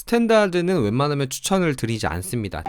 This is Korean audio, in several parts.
스탠다드는 웬만하면 추천을 드리지 않습니다.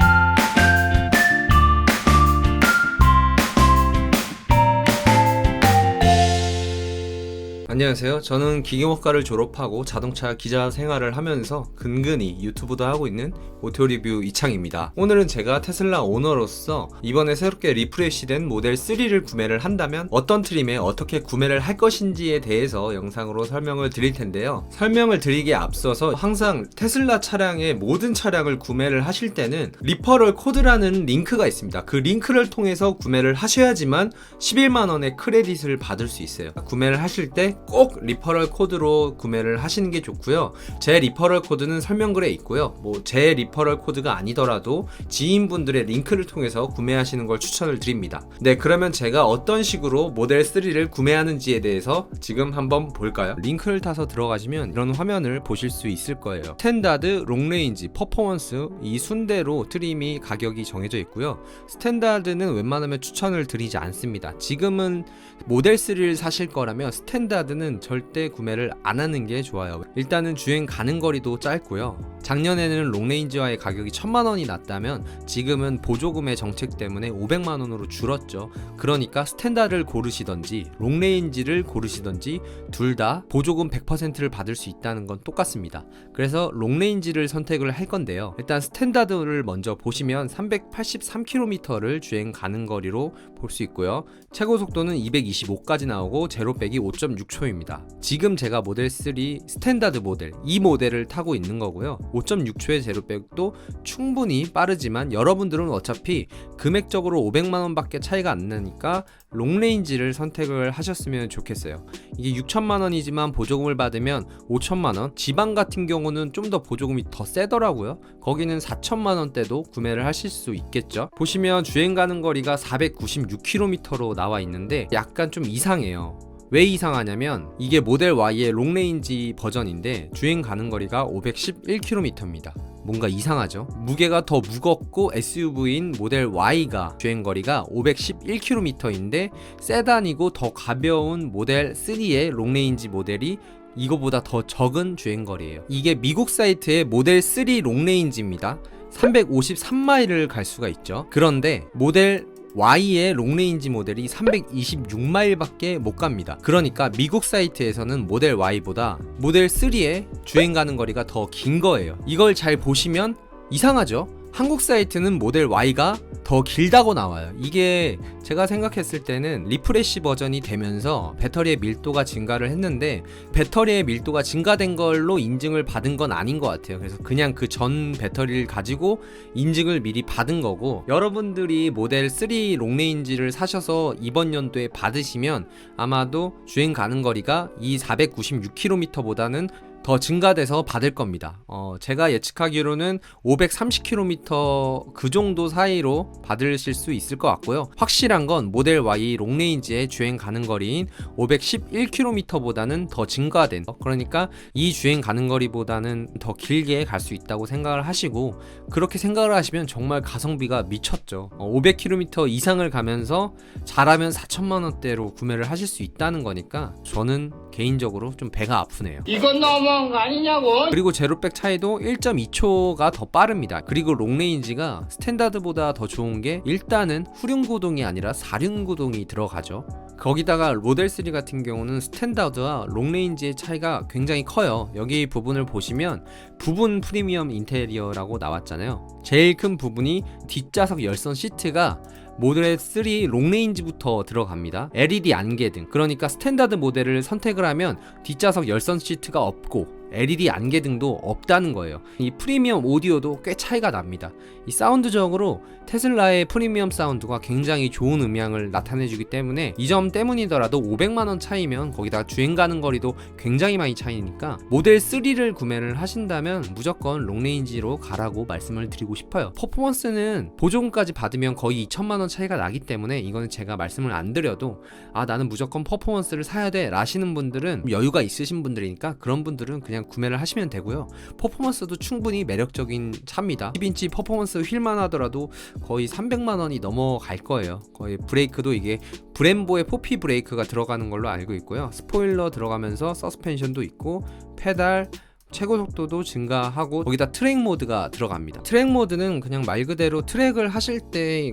안녕하세요. 저는 기계공학과를 졸업하고 자동차 기자 생활을 하면서 근근히 유튜브도 하고 있는 오토리뷰 이창입니다. 오늘은 제가 테슬라 오너로서 이번에 새롭게 리프레시된 모델 3를 구매를 한다면 어떤 트림에 어떻게 구매를 할 것인지에 대해서 영상으로 설명을 드릴 텐데요. 설명을 드리기에 앞서서 항상 테슬라 차량의 모든 차량을 구매를 하실 때는 리퍼럴 코드라는 링크가 있습니다. 그 링크를 통해서 구매를 하셔야지만 11만원의 크레딧을 받을 수 있어요. 구매를 하실 때 꼭 리퍼럴 코드로 구매를 하시는 게 좋고요. 제 리퍼럴 코드는 설명글에 있고요. 제 리퍼럴 코드가 아니더라도 지인분들의 링크를 통해서 구매하시는 걸 추천을 드립니다. 네, 그러면 제가 어떤 식으로 모델 3를 구매하는지에 대해서 지금 한번 볼까요? 링크를 타서 들어가시면 이런 화면을 보실 수 있을 거예요. 스탠다드, 롱레인지, 퍼포먼스 이 순대로 트림이 가격이 정해져 있고요. 스탠다드는 웬만하면 추천을 드리지 않습니다. 지금은 모델 3를 사실 거라면 스탠다드는 절대 구매를 안 하는 게 좋아요. 일단은 주행 가는 거리도 짧고요. 작년에는 롱레인지와의 가격이 1000만원이 낮다면 지금은 보조금의 정책 때문에 500만원으로 줄었죠. 그러니까 스탠다드를 고르시던지 롱레인지를 고르시던지 둘 다 보조금 100%를 받을 수 있다는 건 똑같습니다. 그래서 롱레인지를 선택을 할 건데요. 일단 스탠다드를 먼저 보시면 383km를 주행 가는 거리로 볼 수 있고요. 최고 속도는 225까지 나오고 제로백이 5.6초입니다. 지금 제가 모델 3 스탠다드 모델 이 모델을 타고 있는 거고요. 5.6초의 제로백도 충분히 빠르지만 여러분들은 어차피 금액적으로 500만원 밖에 차이가 안 나니까 롱레인지를 선택을 하셨으면 좋겠어요. 이게 6천만원이지만 보조금을 받으면 5천만원, 지방 같은 경우는 좀 더 보조금이 더 세더라고요. 거기는 4천만원대도 구매를 하실 수 있겠죠. 보시면 주행 가는 거리가 496km로 나와 있는데 약간 좀 이상해요. 왜 이상하냐면 이게 모델 Y의 롱레인지 버전인데 주행 가는 거리가 511km입니다. 뭔가 이상하죠? 무게가 더 무겁고 SUV인 모델 Y가 주행거리가 511km인데 세단이고 더 가벼운 모델 3의 롱레인지 모델이 이거보다 더 적은 주행거리예요. 이게 미국 사이트의 모델 3 롱레인지입니다. 353마일을 갈 수가 있죠. 그런데 모델 Y의 롱레인지 모델이 326마일밖에 못 갑니다. 그러니까 미국 사이트에서는 모델 Y보다 모델 3의 주행 가는 거리가 더 긴 거예요. 이걸 잘 보시면 이상하죠? 한국 사이트는 모델 Y가 더 길다고 나와요. 이게 제가 생각했을 때는 리프레시 버전이 되면서 배터리의 밀도가 증가를 했는데 배터리의 밀도가 증가된 걸로 인증을 받은 건 아닌 것 같아요. 그래서 그냥 그 전 배터리를 가지고 인증을 미리 받은 거고, 여러분들이 모델 3 롱레인지를 사셔서 이번 연도에 받으시면 아마도 주행 가는 거리가 이 496km보다는 더 증가돼서 받을 겁니다. 제가 예측하기로는 530km 그 정도 사이로 받으실 수 있을 것 같고요. 확실한 건 모델 Y 롱레인지의 주행 가는 거리인 511km보다는 더 증가된, 그러니까 이 주행 가는 거리보다는 더 길게 갈 수 있다고 생각을 하시고, 그렇게 생각을 하시면 정말 가성비가 미쳤죠. 500km 이상을 가면서 잘하면 4천만원대로 구매를 하실 수 있다는 거니까 저는 개인적으로 좀 배가 아프네요. 이건 너무한 거 아니냐고. 그리고 제로백 차이도 1.2초가 더 빠릅니다. 그리고 롱레인지가 스탠다드보다 더 좋은 게 일단은 후륜구동이 아니라 사륜구동이 들어가죠. 거기다가 모델 3 같은 경우는 스탠다드와 롱레인지의 차이가 굉장히 커요. 여기 부분을 보시면 부분 프리미엄 인테리어라고 나왔잖아요. 제일 큰 부분이 뒷좌석 열선 시트가 모델 3 롱레인지부터 들어갑니다. LED 안개등, 그러니까 스탠다드 모델을 선택을 하면 뒷좌석 열선 시트가 없고 LED 안개등도 없다는 거예요. 이 프리미엄 오디오도 꽤 차이가 납니다. 이 사운드적으로 테슬라의 프리미엄 사운드가 굉장히 좋은 음향을 나타내주기 때문에 이 점 때문이더라도 500만원 차이면 거기다가 주행 가는 거리도 굉장히 많이 차이니까 모델 3를 구매를 하신다면 무조건 롱레인지로 가라고 말씀을 드리고 싶어요. 퍼포먼스는 보조금까지 받으면 거의 2천만원 차이가 나기 때문에 이거는 제가 말씀을 안 드려도 나는 무조건 퍼포먼스를 사야 돼 라시는 분들은 여유가 있으신 분들이니까 그런 분들은 그냥 구매를 하시면 되고요. 퍼포먼스도 충분히 매력적인 차입니다. 10인치 퍼포먼스 휠만 하더라도 거의 300만원이 넘어갈 거예요. 거의 브레이크도 이게 브렘보의 포피 브레이크가 들어가는 걸로 알고 있고요. 스포일러 들어가면서 서스펜션도 있고 페달, 최고 속도도 증가하고 거기다 트랙 모드가 들어갑니다. 트랙 모드는 그냥 말 그대로 트랙을 하실 때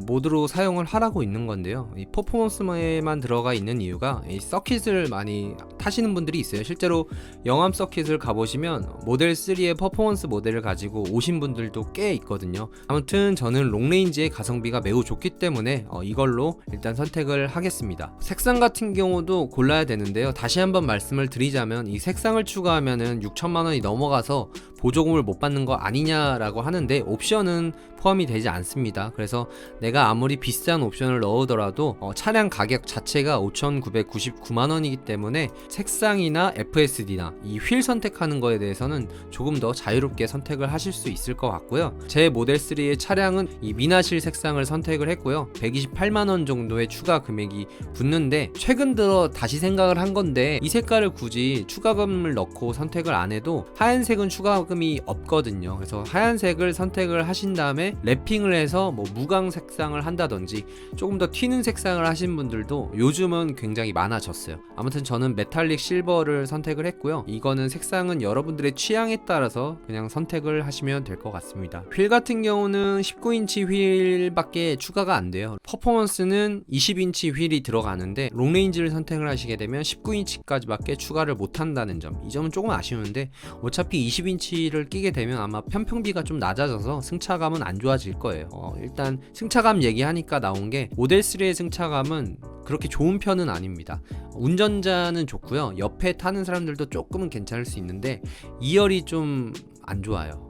모드로 사용을 하라고 있는 건데요. 이 퍼포먼스에만 들어가 있는 이유가 이 서킷을 많이 타시는 분들이 있어요. 실제로 영암 서킷을 가보시면 모델 3의 퍼포먼스 모델을 가지고 오신 분들도 꽤 있거든요. 아무튼 저는 롱레인지의 가성비가 매우 좋기 때문에 이걸로 일단 선택을 하겠습니다. 색상 같은 경우도 골라야 되는데요. 다시 한번 말씀을 드리자면 이 색상을 추가하면은 6천만 원이 넘어가서 보조금을 못 받는 거 아니냐라고 하는데 옵션은 포함이 되지 않습니다. 그래서 내가 아무리 비싼 옵션을 넣으더라도 차량 가격 자체가 5,999만 원이기 때문에 색상이나 FSD나 이 휠 선택하는 거에 대해서는 조금 더 자유롭게 선택을 하실 수 있을 것 같고요. 제 모델 3의 차량은 이 미나실 색상을 선택을 했고요. 128만 원 정도의 추가 금액이 붙는데 최근 들어 다시 생각을 한 건데 이 색깔을 굳이 추가금을 넣고 선택을 안 해도 하얀색은 추가금이 없거든요. 그래서 하얀색을 선택을 하신 다음에 랩핑을 해서 뭐 무광 색상을 한다든지 조금 더 튀는 색상을 하신 분들도 요즘은 굉장히 많아졌어요. 아무튼 저는 메탈릭 실버를 선택을 했고요. 이거는 색상은 여러분들의 취향에 따라서 그냥 선택을 하시면 될 것 같습니다. 휠 같은 경우는 19인치 휠밖에 추가가 안 돼요. 퍼포먼스는 20인치 휠이 들어가는데 롱레인지를 선택을 하시게 되면 19인치까지밖에 추가를 못 한다는 점, 이 점은 조금 아쉬운데 어차피 20인치를 끼게 되면 아마 편평비가 좀 낮아져서 승차감은 안 좋아질 거예요. 일단 승차감 얘기하니까 나온 게 모델 3의 승차감은 그렇게 좋은 편은 아닙니다. 운전자는 좋고요. 옆에 타는 사람들도 조금은 괜찮을 수 있는데 2열이 좀 안 좋아요.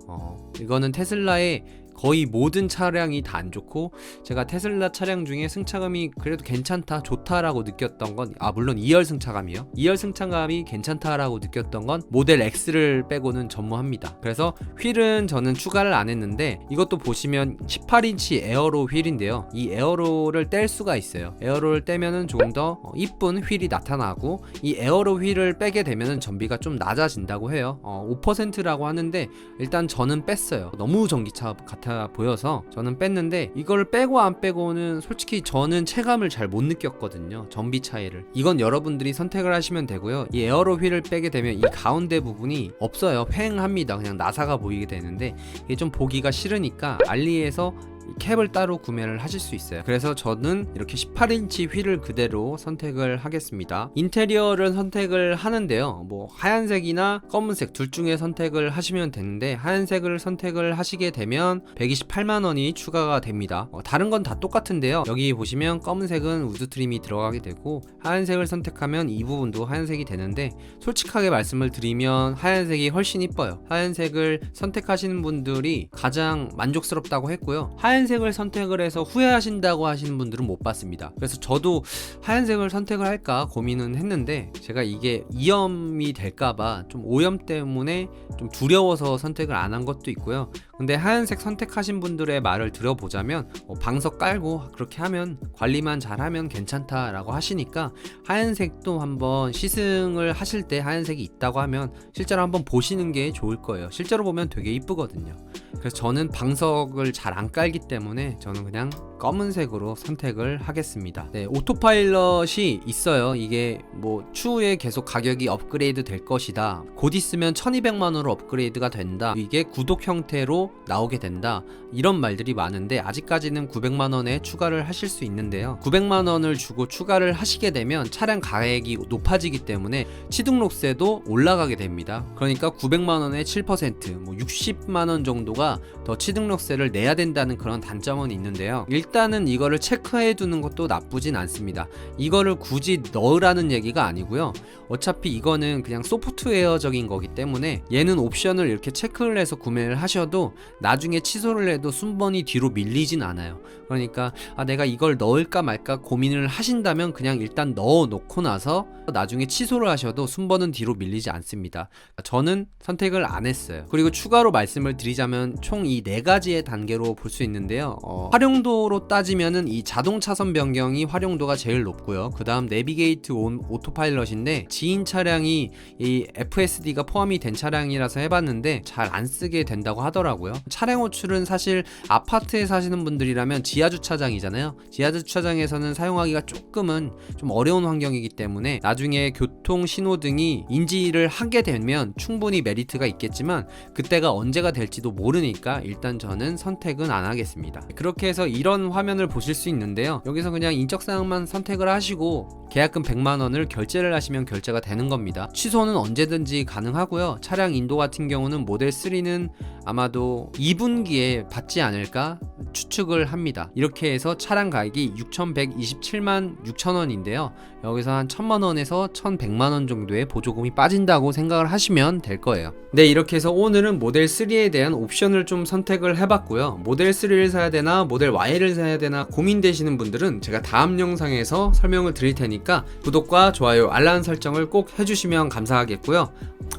이거는 테슬라의 거의 모든 차량이 다 안 좋고, 제가 테슬라 차량 중에 승차감이 그래도 괜찮다, 좋다라고 느꼈던 건 물론 2열 승차감이요. 2열 승차감이 괜찮다라고 느꼈던 건 모델 X를 빼고는 전무합니다. 그래서 휠은 저는 추가를 안 했는데 이것도 보시면 18인치 에어로 휠인데요. 이 에어로를 뗄 수가 있어요. 에어로를 떼면은 조금 더 이쁜 휠이 나타나고, 이 에어로 휠을 빼게 되면은 전비가 좀 낮아진다고 해요. 5%라고 하는데 일단 저는 뺐어요. 너무 전기차 같아 보여서 저는 뺐는데, 이걸 빼고 안 빼고는 솔직히 저는 체감을 잘 못 느꼈거든요. 전비 차이를. 이건 여러분들이 선택을 하시면 되고요. 이 에어로 휠을 빼게 되면 이 가운데 부분이 없어요. 휑합니다. 그냥 나사가 보이게 되는데 이게 좀 보기가 싫으니까 알리에서 캡을 따로 구매를 하실 수 있어요. 그래서 저는 이렇게 18인치 휠을 그대로 선택을 하겠습니다. 인테리어를 선택을 하는데요, 뭐 하얀색이나 검은색 둘 중에 선택을 하시면 되는데, 하얀색을 선택을 하시게 되면 128만원이 추가가 됩니다. 다른 건 다 똑같은데요, 여기 보시면 검은색은 우드 트림이 들어가게 되고, 하얀색을 선택하면 이 부분도 하얀색이 되는데, 솔직하게 말씀을 드리면 하얀색이 훨씬 이뻐요. 하얀색을 선택하시는 분들이 가장 만족스럽다고 했고요. 하얀색을 선택을 해서 후회하신다고 하시는 분들은 못 봤습니다. 그래서 저도 하얀색을 선택을 할까 고민은 했는데, 제가 이게 이염이 될까봐 좀 오염 때문에 좀 두려워서 선택을 안 한 것도 있고요. 근데 하얀색 선택하신 분들의 말을 들어보자면 방석 깔고 그렇게 하면, 관리만 잘하면 괜찮다라고 하시니까 하얀색도 한번 시승을 하실 때 하얀색이 있다고 하면 실제로 한번 보시는 게 좋을 거예요. 실제로 보면 되게 이쁘거든요. 그래서 저는 방석을 잘 안 깔기 때문에 저는 그냥 검은색으로 선택을 하겠습니다. 네, 오토파일럿이 있어요. 이게 뭐 추후에 계속 가격이 업그레이드 될 것이다, 곧 있으면 1200만원으로 업그레이드가 된다, 이게 구독 형태로 나오게 된다, 이런 말들이 많은데 아직까지는 900만원에 추가를 하실 수 있는데요, 900만원을 주고 추가를 하시게 되면 차량 가액이 높아지기 때문에 취등록세도 올라가게 됩니다. 그러니까 900만원에 7%, 뭐 60만원 정도가 더 취등록세를 내야 된다는 그런 단점은 있는데요, 일단은 이거를 체크해 두는 것도 나쁘진 않습니다. 이거를 굳이 넣으라는 얘기가 아니고요, 어차피 이거는 그냥 소프트웨어적인 거기 때문에 얘는 옵션을 이렇게 체크를 해서 구매를 하셔도 나중에 취소를 해도 순번이 뒤로 밀리진 않아요. 그러니까 내가 이걸 넣을까 말까 고민을 하신다면 그냥 일단 넣어 놓고 나서 나중에 취소를 하셔도 순번은 뒤로 밀리지 않습니다. 저는 선택을 안 했어요. 그리고 추가로 말씀을 드리자면 총 이 4가지의 단계로 볼 수 있는데요, 활용도로 차량으로 따지면은 이 자동 차선 변경이 활용도가 제일 높고요. 그 다음 내비게이트 온 오토파일럿인데 지인 차량이 이 FSD가 포함이 된 차량이라서 해봤는데 잘 안 쓰게 된다고 하더라고요. 차량 호출은 사실 아파트에 사시는 분들이라면 지하주차장이잖아요. 지하주차장에서는 사용하기가 조금은 좀 어려운 환경이기 때문에 나중에 교통 신호등이 인지를 하게 되면 충분히 메리트가 있겠지만 그때가 언제가 될지도 모르니까 일단 저는 선택은 안 하겠습니다. 그렇게 해서 이런 화면을 보실 수 있는데요. 여기서 그냥 인적사항만 선택을 하시고 계약금 100만원을 결제를 하시면 결제가 되는 겁니다. 취소는 언제든지 가능하고요. 차량 인도 같은 경우는 모델 3는 아마도 2분기에 받지 않을까 추측을 합니다. 이렇게 해서 차량 가격이 6,127만 6천원인데요. 여기서 한 1,000만원에서 1,100만원 정도의 보조금이 빠진다고 생각을 하시면 될 거예요. 네, 이렇게 해서 오늘은 모델 3에 대한 옵션을 좀 선택을 해봤고요. 모델 3를 사야 되나 모델 Y를 사야 되나 고민되시는 분들은 제가 다음 영상에서 설명을 드릴 테니까 구독과 좋아요, 알람 설정을 꼭 해주시면 감사하겠고요.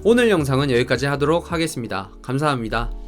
오늘 영상은 여기까지 하도록 하겠습니다. 감사합니다.